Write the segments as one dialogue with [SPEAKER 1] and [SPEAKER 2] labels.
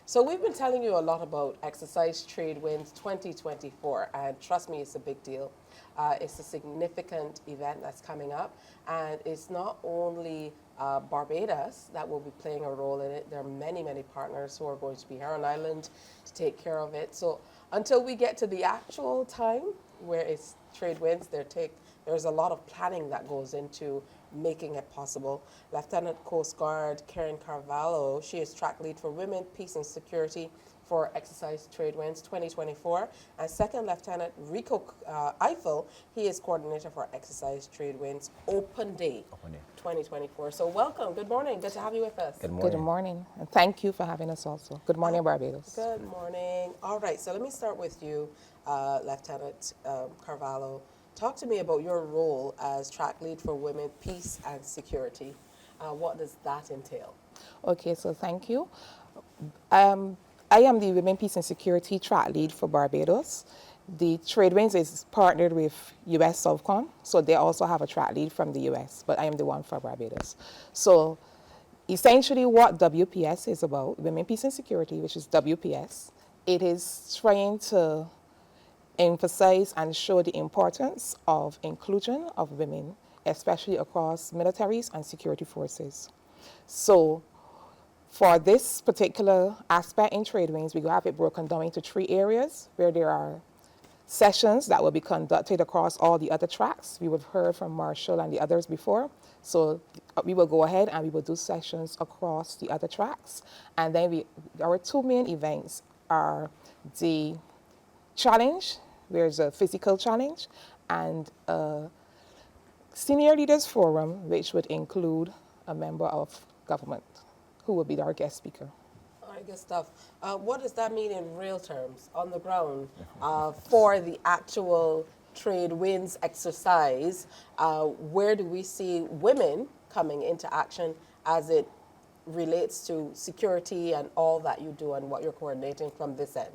[SPEAKER 1] So we've been telling you a lot about Exercise Trade Winds 2024, and trust me, it's a big deal. It's a significant event that's coming up, and it's not only Barbados that will be playing a role in it. There are many, many partners who are going to be here on island to take care of it. So until we get to the actual time where it's Trade Winds, there's a lot of planning that goes into making it possible. Lieutenant Coast Guard Karen Carvalho, she is track lead for Women, Peace and Security for Exercise Trade Winds 2024. And Second Lieutenant Rico Ifill, he is coordinator for Exercise Trade Winds Open Day 2024. So welcome, good morning, good to have you with us.
[SPEAKER 2] Good morning. Good morning, and thank you for having us also. Good morning, Barbados.
[SPEAKER 1] Good morning. All right, so let me start with you, Lieutenant Carvalho. Talk to me about your role as track lead for Women, Peace and Security. What does that entail?
[SPEAKER 2] Okay, so thank you. I am the Women, Peace and Security track lead for Barbados. The Trade Winds is partnered with US Southcom, so they also have a track lead from the US, but I am the one for Barbados. So essentially what WPS is about, Women, Peace and Security, which is WPS, it is trying to emphasize and show the importance of inclusion of women, especially across militaries and security forces. So for this particular aspect in Trade Winds, we have it broken down into 3 areas where there are sessions that will be conducted across all the other tracks. We have heard from Marshall and the others before. So we will go ahead and we will do sessions across the other tracks. And then our 2 main events are the challenge, there's a physical challenge, and a senior leaders forum, which would include a member of government, who will be our guest speaker.
[SPEAKER 1] All right, good stuff. What does that mean in real terms, on the ground, for the actual Trade Winds exercise? Where do we see women coming into action as it relates to security and all that you do and what you're coordinating from this end?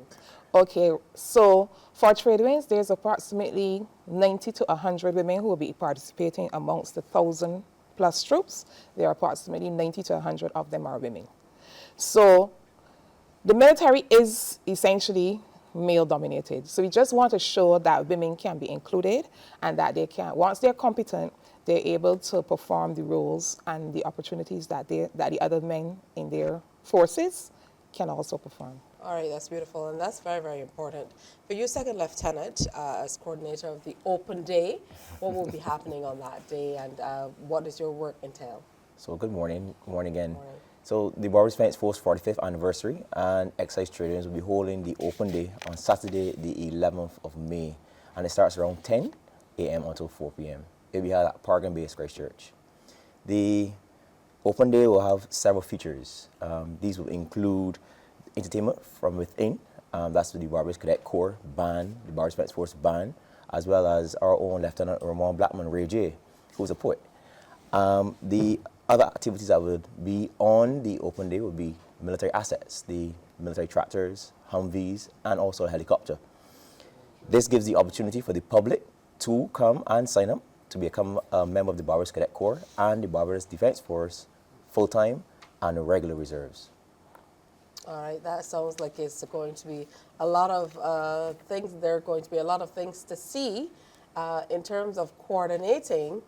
[SPEAKER 2] Okay, so for Trade Winds, there's approximately 90 to 100 women who will be participating amongst the 1,000 plus troops. There are approximately 90 to 100 of them are women. So the military is essentially male dominated. So we just want to show that women can be included and that they can, once they're competent, they're able to perform the roles and the opportunities that the other men in their forces can also perform.
[SPEAKER 1] All right, that's beautiful, and that's very, very important. For you, Second Lieutenant, as coordinator of the Open Day, what will be happening on that day, and what does your work entail?
[SPEAKER 3] So good morning. Good morning again. Morning. So the Barbados Defence Force 45th anniversary and Exercise Trade Winds will be holding the Open Day on Saturday, the 11th of May, and it starts around 10 a.m. until 4 p.m. It will be held at Park and Bay Christchurch. The Open Day will have several features. These will include entertainment from within. That's with the Barbados Cadet Corps Band, the Barbados Defence Force Band, as well as our own Lieutenant Ramon Blackman, Ray J, who's a poet. The other activities that would be on the Open Day would be military assets, the military tractors, Humvees, and also a helicopter. This gives the opportunity for the public to come and sign up to become a member of the Barbados Cadet Corps and the Barbados Defence Force full-time and regular reserves.
[SPEAKER 1] All right, that sounds like it's going to be a lot of things. There are going to be a lot of things to see in terms of coordinating.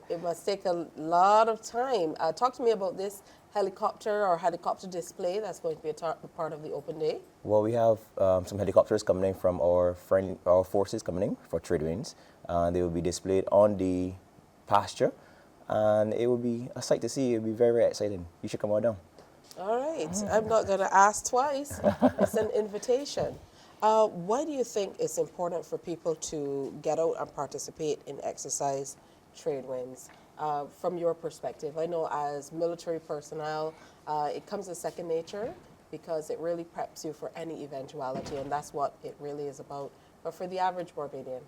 [SPEAKER 1] It must take a lot of time. Talk to me about this helicopter or helicopter display that's going to be a part of the Open Day.
[SPEAKER 3] Well, we have some helicopters coming in from our forces coming in for Trade Winds. They will be displayed on the pasture, and it will be a sight to see. It will be very, very exciting. You should come on down.
[SPEAKER 1] All right, I'm not going to ask twice. It's an invitation. Why do you think it's important for people to get out and participate in Exercise Trade Winds? From your perspective, I know as military personnel, it comes as second nature because it really preps you for any eventuality, and that's what it really is about. But for the average Barbadian?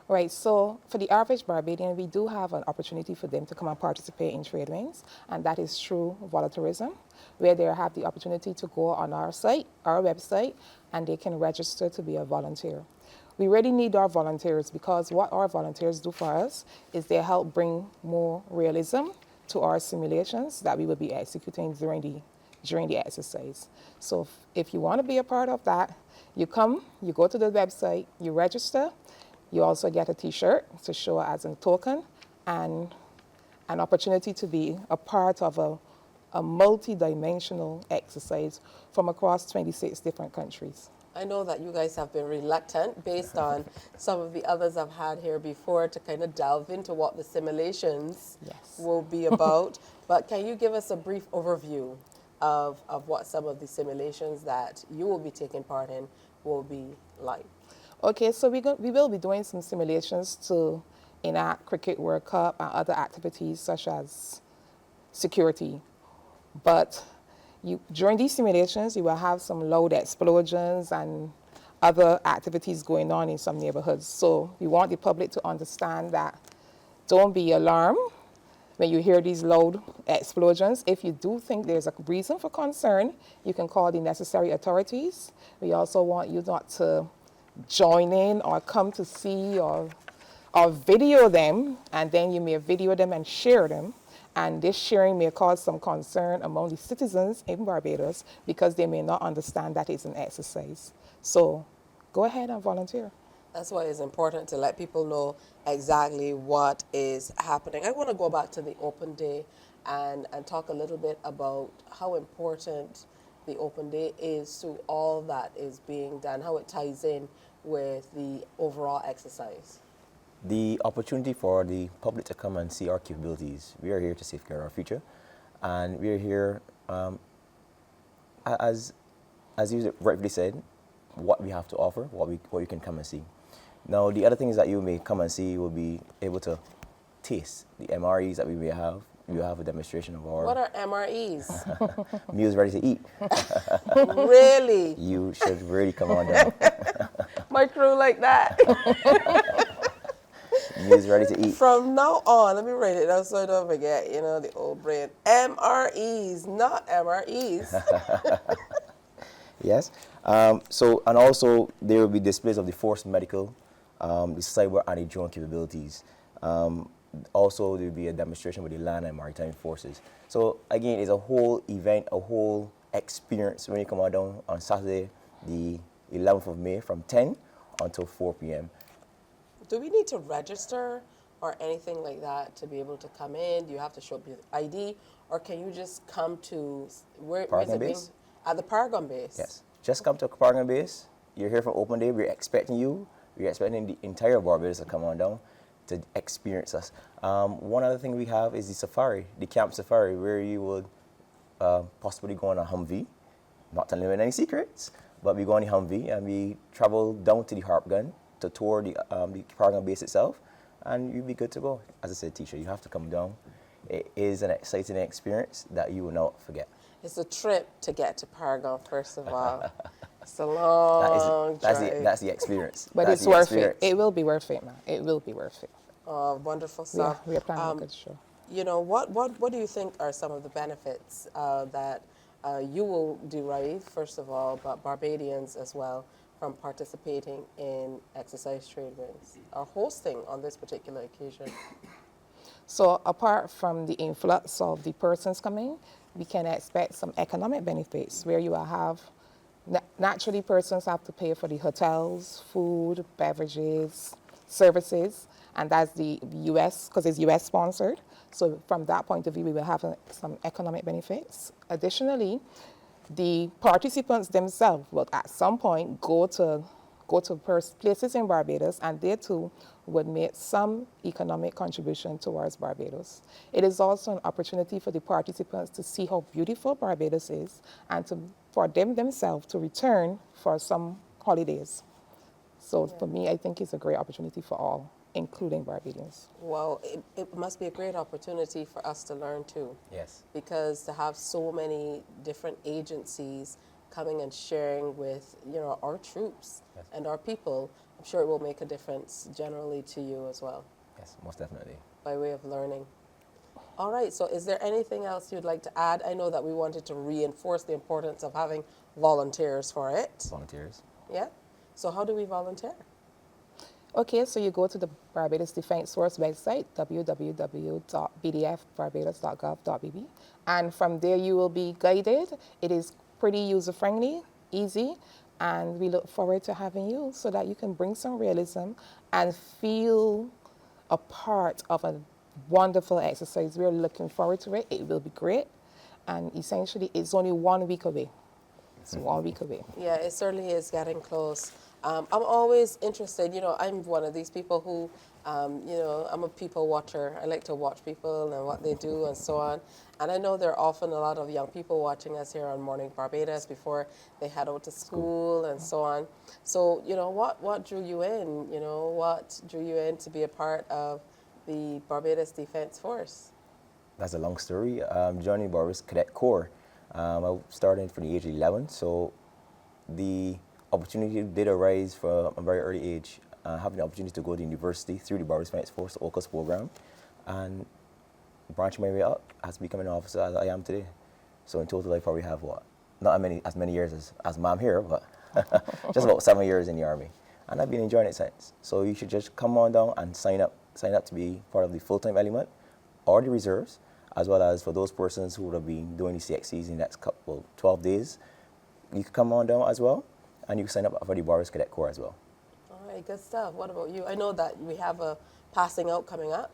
[SPEAKER 2] Right, so for the average Barbadian, we do have an opportunity for them to come and participate in Trade Winds, and that is through volunteerism, where they have the opportunity to go on our site, our website, and they can register to be a volunteer. We really need our volunteers because what our volunteers do for us is they help bring more realism to our simulations that we will be executing during the during the exercise. So if you want to be a part of that, you come, you go to the website, you register, you also get a t-shirt to show as a token, and an opportunity to be a part of a multi-dimensional exercise from across 26 different countries.
[SPEAKER 1] I know that you guys have been reluctant, based on some of the others I've had here before, to kind of delve into what the simulations will be about. But can you give us a brief overview of what some of the simulations that you will be taking part in will be like?
[SPEAKER 2] Okay, so we will be doing some simulations to enact Cricket World Cup and other activities such as security. But during these simulations, you will have some loud explosions and other activities going on in some neighborhoods. So we want the public to understand that don't be alarmed when you hear these loud explosions. If you do think there's a reason for concern, you can call the necessary authorities. We also want you not to join in or come to see or video them, and then you may video them and share them. And this sharing may cause some concern among the citizens in Barbados because they may not understand that it's an exercise. So go ahead and volunteer.
[SPEAKER 1] That's why it's important to let people know exactly what is happening. I want to go back to the open day and talk a little bit about how important the open day is to all that is being done, how it ties in with the overall exercise.
[SPEAKER 3] The opportunity for the public to come and see our capabilities. We are here to safeguard our future, and we are here, as you rightly said, what we have to offer, what you can come and see. Now, the other things that you may come and see will be able to taste the MREs that we may have. We will have a demonstration of our...
[SPEAKER 1] What are MREs?
[SPEAKER 3] Meals ready to eat.
[SPEAKER 1] Really?
[SPEAKER 3] You should really come on down.
[SPEAKER 1] My crew like that.
[SPEAKER 3] Meals ready to eat.
[SPEAKER 1] From now on, let me write it down so I don't forget, you know, the old brain. MREs, not MREs.
[SPEAKER 3] Yes. And also there will be displays of the force medical, the cyber and the drone capabilities. Also, there will be a demonstration with the land and maritime forces. So again, it's a whole event, a whole experience when you come out down on Saturday, the 11th of May from 10 until 4 p.m.
[SPEAKER 1] Do we need to register or anything like that to be able to come in? Do you have to show up your ID, or can you just come to where is it being? At the Paragon base?
[SPEAKER 3] Yes. Just come to Paragon base. You're here for open day. We're expecting you. We're expecting the entire Barbados to come on down to experience us. One other thing we have is the safari, the camp safari, where you would possibly go on a Humvee. Not telling you any secrets, but we go on the Humvee and we travel down to the Harp Gun to tour the Paragon base itself, and you'll be good to go. As I said, Tisha, you have to come down. It is an exciting experience that you will not forget.
[SPEAKER 1] It's a trip to get to Paragon, first of all. It's a long drive.
[SPEAKER 3] That's the experience.
[SPEAKER 2] But
[SPEAKER 3] that's
[SPEAKER 2] it's worth it. It will be worth it, man. It will be worth it.
[SPEAKER 1] Oh, wonderful stuff.
[SPEAKER 2] We are planning a good show.
[SPEAKER 1] You know, what do you think are some of the benefits that you will derive, first of all, but Barbadians as well, from participating in Exercise TRADEWINDS or hosting on this particular occasion?
[SPEAKER 2] So apart from the influx of the persons coming, we can expect some economic benefits where you will have, naturally persons have to pay for the hotels, food, beverages, services, and that's the US, because it's US sponsored. So from that point of view, we will have some economic benefits. Additionally, the participants themselves will at some point go to places in Barbados, and they too would make some economic contribution towards Barbados. It is also an opportunity for the participants to see how beautiful Barbados is, and for them themselves to return for some holidays. So for me, I think it's a great opportunity for all, including Barbadians.
[SPEAKER 1] Well, it must be a great opportunity for us to learn too.
[SPEAKER 3] Yes.
[SPEAKER 1] Because to have so many different agencies coming and sharing with, you know, our troops and our people, I'm sure it will make a difference generally to you as well.
[SPEAKER 3] Yes, most definitely.
[SPEAKER 1] By way of learning. All right, so is there anything else you'd like to add? I know that we wanted to reinforce the importance of having volunteers for it.
[SPEAKER 3] Volunteers.
[SPEAKER 1] Yeah? So how do we volunteer?
[SPEAKER 2] Okay, so you go to the Barbados Defense Force website, www.bdfbarbados.gov.bb, and from there you will be guided. It is pretty user-friendly, easy, and we look forward to having you so that you can bring some realism and feel a part of a wonderful exercise. We're looking forward to it. It will be great, and essentially it's only 1 week away. It's 1 week away.
[SPEAKER 1] Yeah, it certainly is getting close. I'm always interested, you know, I'm one of these people who, you know, I'm a people watcher. I like to watch people and what they do and so on. And I know there are often a lot of young people watching us here on Morning Barbados before they head out to school and so on. So, you know, what drew you in? You know, what drew you in to be a part of the Barbados Defense Force?
[SPEAKER 3] That's a long story. Joining Barbados Cadet Corps. I started from the age of 11, so the opportunity did arise from a very early age, having the opportunity to go to university through the Barbados Defense Force AUKUS program, and branching my way up as becoming an officer as I am today. So in total, I probably have what? Not as many years as Mom here, but just about 7 years in the Army, and I've been enjoying it since. So you should just come on down and sign up to be part of the full-time element or the reserves, as well as for those persons who would have been doing the CXCs in the next 12 days. You can come on down as well, and you can sign up for the Barbados Cadet Corps as well.
[SPEAKER 1] All right, good stuff. What about you? I know that we have a passing out coming up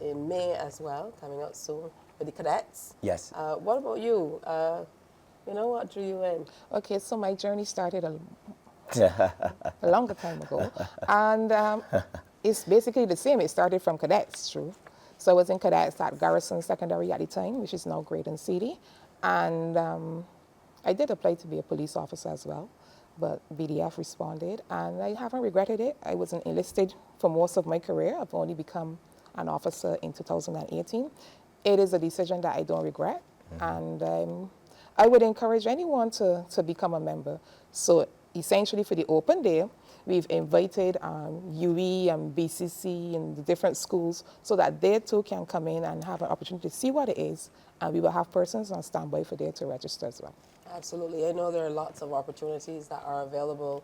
[SPEAKER 1] in May as well, coming out soon for the cadets.
[SPEAKER 3] Yes.
[SPEAKER 1] What about you? You know, what drew you in?
[SPEAKER 2] Okay, so my journey started a longer time ago, and it's basically the same. It started from cadets, true. So I was in cadets at Garrison Secondary at the time, which is now Graydon City, and I did apply to be a police officer as well, but BDF responded, and I haven't regretted it. I wasn't enlisted for most of my career. I've only become an officer in 2018. It is a decision that I don't regret, and I would encourage anyone to become a member. So essentially for the open day, we've invited UE and BCC and the different schools so that they too can come in and have an opportunity to see what it is, and we will have persons on standby for there to register as well.
[SPEAKER 1] Absolutely. I know there are lots of opportunities that are available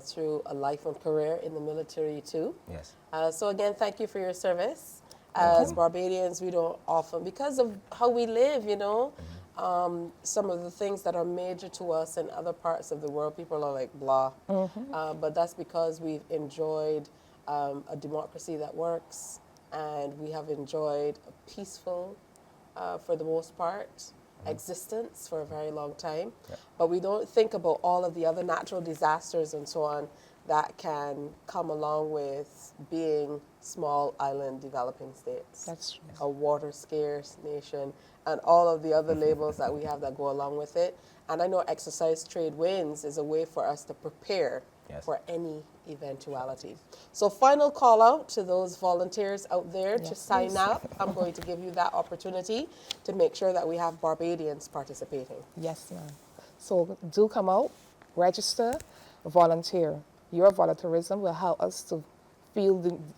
[SPEAKER 1] through a life and career in the military too.
[SPEAKER 3] Yes.
[SPEAKER 1] So again, thank you for your service. As Barbadians, we don't often, because of how we live, you know, some of the things that are major to us in other parts of the world, people are like, blah. But that's because we've enjoyed a democracy that works, and we have enjoyed a peaceful, for the most part, existence for a very long time. But we don't think about all of the other natural disasters and so on that can come along with being small island developing states.
[SPEAKER 2] That's true.
[SPEAKER 1] A water scarce nation, and all of the other labels that we have that go along with it. And I know Exercise TRADEWINDS is a way for us to prepare for any eventuality. So final call out to those volunteers out there to sign up. I'm going to give you that opportunity to make sure that we have Barbadians participating.
[SPEAKER 2] Yes, ma'am. So do come out, register, volunteer. Your volunteerism will help us to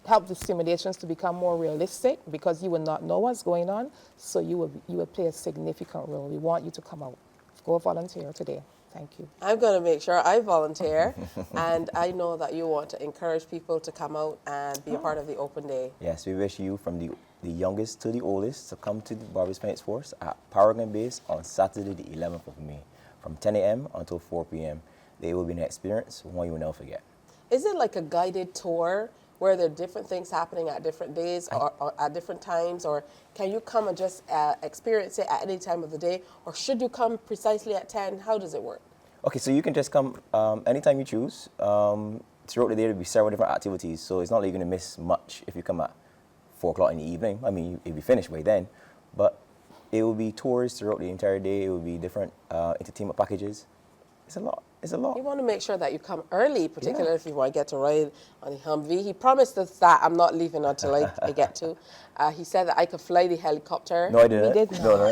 [SPEAKER 2] help the simulations to become more realistic, because you will not know what's going on, so you will play a significant role. We want you to come out. Go volunteer today. Thank you.
[SPEAKER 1] I'm going to make sure I volunteer, and I know that you want to encourage people to come out and be a part of the open day.
[SPEAKER 3] Yes, we wish you from the youngest to the oldest to come to the Barbados Defense Force at Paragon Base on Saturday the 11th of May from 10 a.m. until 4 p.m. It will be an experience one you will never forget.
[SPEAKER 1] Is it like a guided tour where there are different things happening at different days or at different times, or can you come and just experience it at any time of the day, or should you come precisely at 10? How does it work? Okay,
[SPEAKER 3] so you can just come anytime you choose. Throughout the day, there will be several different activities, so it's not like you're going to miss much if you come at 4 o'clock in the evening. I mean, it'll be finished by then, but it will be tours throughout the entire day. It will be different entertainment packages. It's a lot. It's a lot.
[SPEAKER 1] You want to make sure that you come early, particularly if you want to get to ride on the Humvee. He promised us that I'm not leaving until I get to. He said that I could fly the helicopter.
[SPEAKER 3] No, I didn't.
[SPEAKER 2] We did
[SPEAKER 3] No, no.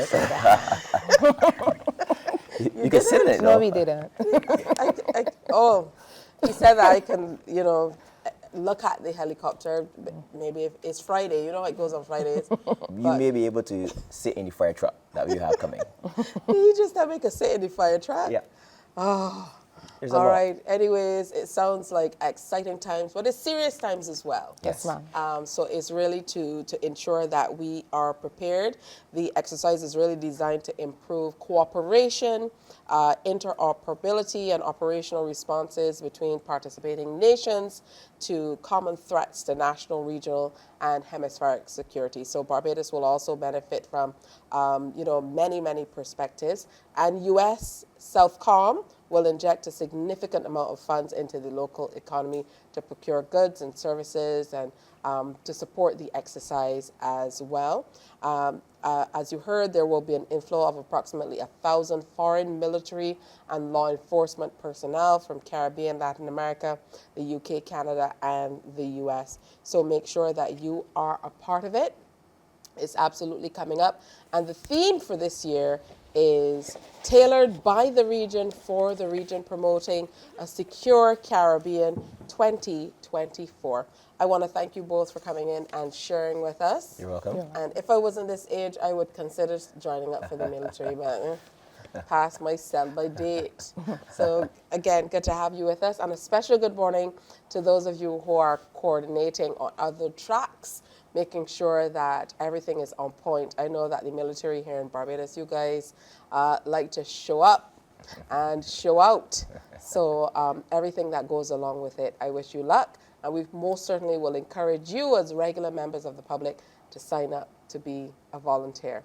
[SPEAKER 3] You can sit in it,
[SPEAKER 2] No, we didn't.
[SPEAKER 1] He said that I can, you know, look at the helicopter. Maybe if it's Friday, you know, it goes on Fridays.
[SPEAKER 3] You may be able to sit in the fire truck that we have coming.
[SPEAKER 1] You just have me could sit in the fire truck?
[SPEAKER 3] Yeah.
[SPEAKER 1] Oh,
[SPEAKER 3] There's a
[SPEAKER 1] All
[SPEAKER 3] lot.
[SPEAKER 1] right. Anyways, it sounds like exciting times, but it's serious times as well.
[SPEAKER 2] Yes, ma'am.
[SPEAKER 1] So it's really to ensure that we are prepared. The exercise is really designed to improve cooperation, interoperability, and operational responses between participating nations to common threats to national, regional, and hemispheric security. So Barbados will also benefit from, many perspectives. And U.S. Southcom will inject a significant amount of funds into the local economy to procure goods and services and to support the exercise as well. As you heard, there will be an inflow of approximately 1,000 foreign military and law enforcement personnel from Caribbean, Latin America, the UK, Canada, and the US. So make sure that you are a part of it. It's absolutely coming up. And the theme for this year is tailored by the region for the region, promoting a secure Caribbean 2024. I want to thank you both for coming in and sharing with us.
[SPEAKER 3] You're welcome.
[SPEAKER 1] And if I was in this age, I would consider joining up for the military, but past my sell-by date. So again, good to have you with us. And a special good morning to those of you who are coordinating on other tracks, making sure that everything is on point. I know that the military here in Barbados, you guys like to show up and show out. So everything that goes along with it, I wish you luck. And we most certainly will encourage you as regular members of the public to sign up to be a volunteer.